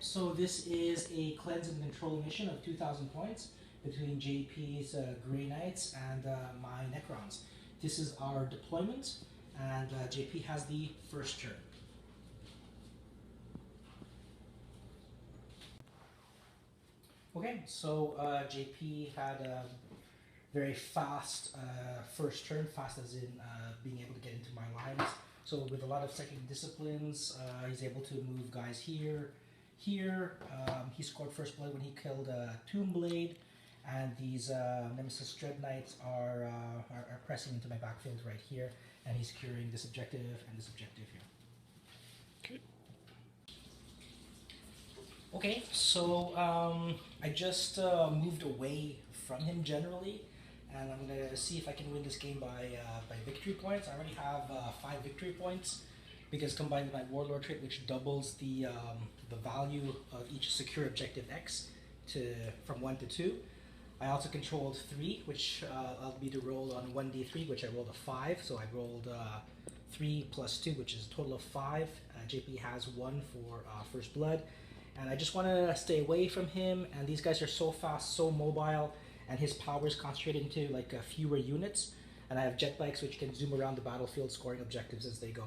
So this is a cleanse and control mission of 2,000 points between JP's Grey Knights and my Necrons. This is our deployment, and JP has the first turn. Okay, so JP had a very fast first turn, fast as in being able to get into my lines. So with a lot of second disciplines, he's able to move guys here. He scored first blood when he killed Tomb Blade, and these Nemesis Dread Knights are pressing into my backfield right here, and he's securing this objective and this objective here. Okay. Okay, so I just moved away from him generally, and I'm gonna see if I can win this game by victory points. I already have 5 victory points because combined with my Warlord trait, which doubles the value of each secure objective X from 1 to 2. I also controlled 3, which allowed me to roll on 1d3, which I rolled a 5. So I rolled 3 plus 2, which is a total of 5. JP has 1 for first blood. And I just want to stay away from him, and these guys are so fast, so mobile, and his power is concentrated into like fewer units. And I have jet bikes which can zoom around the battlefield scoring objectives as they go.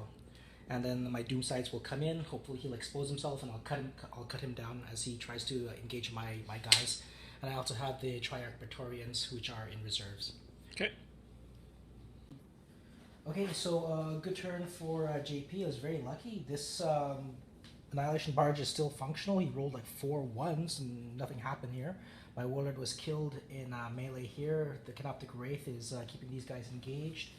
And then my Doomsides will come in, hopefully he'll expose himself, and I'll cut him down as he tries to engage my guys. And I also have the Triarch Praetorians, which are in reserves. Okay. Okay, so good turn for JP. I was very lucky. This Annihilation Barge is still functional. He rolled like 4 ones and nothing happened here. My Warlord was killed in melee here. The Canoptic Wraith is keeping these guys engaged.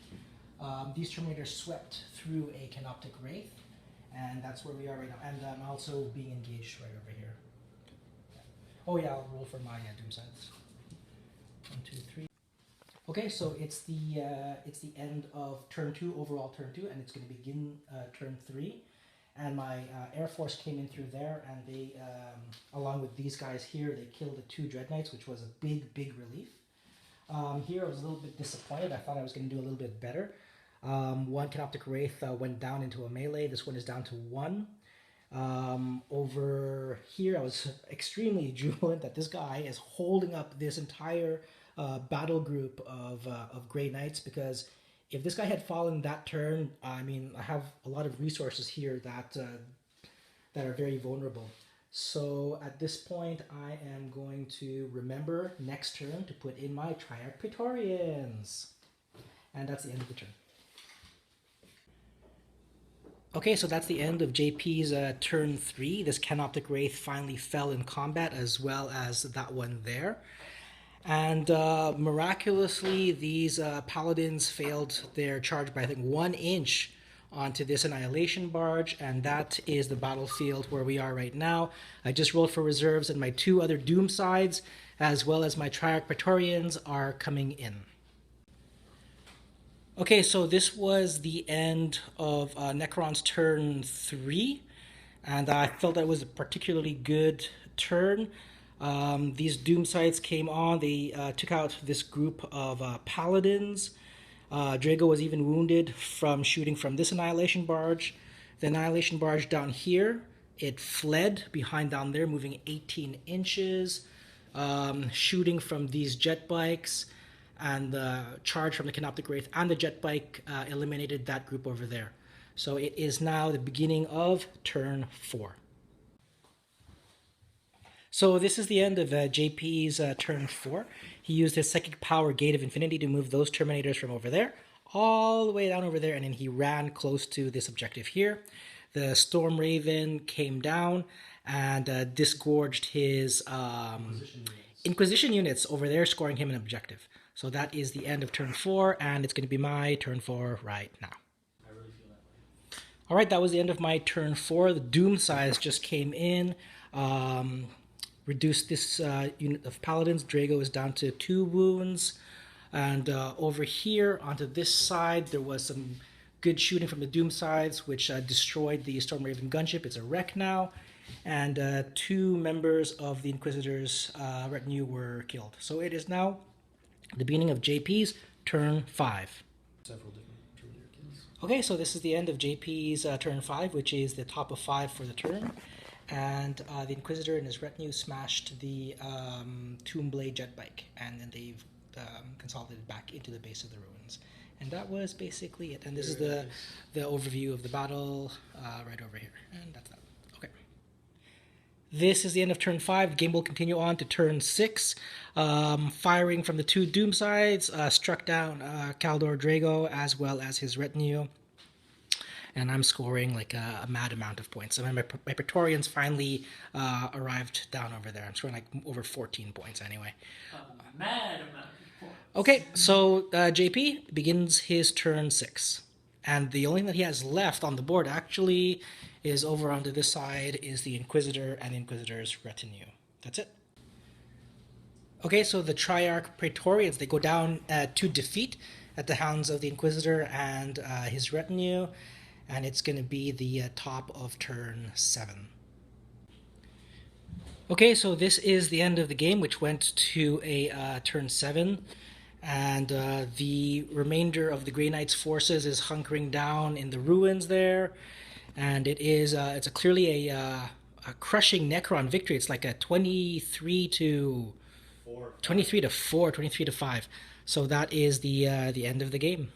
These Terminators swept through a Canoptic Wraith, and that's where we are right now. And I'm also being engaged right over here. Oh yeah, I'll roll for my Doomsides. 1, 2, 3. Okay, so it's the end of turn 2, overall turn 2, and it's going to begin turn 3. And my Air Force came in through there, and they, along with these guys here, they killed the 2 Dread Knights, which was a big relief. Here I was a little bit disappointed. I thought I was going to do a little bit better. One Canoptic Wraith went down into a melee. This one is down to 1. Over here I was extremely jubilant that this guy is holding up this entire battle group of Grey Knights, because if this guy had fallen that turn, I mean, I have a lot of resources here that are very vulnerable. So at this point, I am going to remember next turn to put in my Triarch Praetorians. And that's the end of the turn. Okay, so that's the end of JP's turn 3. This Canoptic Wraith finally fell in combat, as well as that one there. And miraculously, these Paladins failed their charge by, I think, 1 inch onto this Annihilation Barge, and that is the battlefield where we are right now. I just rolled for reserves, and my 2 other Doomsides, as well as my Triarch Praetorians, are coming in. Okay, so this was the end of Necron's turn 3, and I felt that was a particularly good turn. These Doomsides came on. They took out this group of Paladins. Drago was even wounded from shooting from this Annihilation Barge. The Annihilation Barge down here, it fled behind down there, moving 18 inches, shooting from these jet bikes, and the charge from the Canoptic Wraith and the jet bike eliminated that group over there. So it is now the beginning of turn 4. So this is the end of JP's turn 4. He used his Psychic Power Gate of Infinity to move those Terminators from over there all the way down over there, and then he ran close to this objective here. The Storm Raven came down and disgorged his Inquisition units over there, scoring him an objective. So that is the end of turn 4, and it's going to be my turn 4 right now. I really feel that way. All right, that was the end of my turn 4. The Doomsides just came in. Reduced this unit of Paladins. Drago is down to 2 wounds. And over here, onto this side, there was some good shooting from the Doomsides, which destroyed the Storm Raven gunship. It's a wreck now. And 2 members of the Inquisitor's retinue were killed. So it is now the beginning of JP's turn 5. Several different Terminator kills. Okay, so this is the end of JP's turn 5, which is the top of 5 for the turn. and the Inquisitor and his retinue smashed the Tomb Blade jet bike, and then they've consolidated back into the base of the ruins. And that was basically it. And this is the overview of the battle right over here. And that's that. Okay. This is the end of turn 5. The game will continue on to turn 6. Firing from the 2 Doom sides struck down Kaldor Drago as well as his retinue. And I'm scoring like a mad amount of points. I mean, my Praetorians finally arrived down over there. I'm scoring like over 14 points anyway. Mad amount of points. Okay, so JP begins his turn 6. And the only thing that he has left on the board actually is over onto this side is the Inquisitor and the Inquisitor's retinue. That's it. Okay, so the Triarch Praetorians, they go down to defeat at the hands of the Inquisitor and his retinue. And it's going to be the top of turn 7. Okay, so this is the end of the game, which went to a turn 7. And the remainder of the Grey Knight's forces is hunkering down in the ruins there. And it's clearly a crushing Necron victory. It's like a 23 to 4, 23 to 5. So that is the end of the game.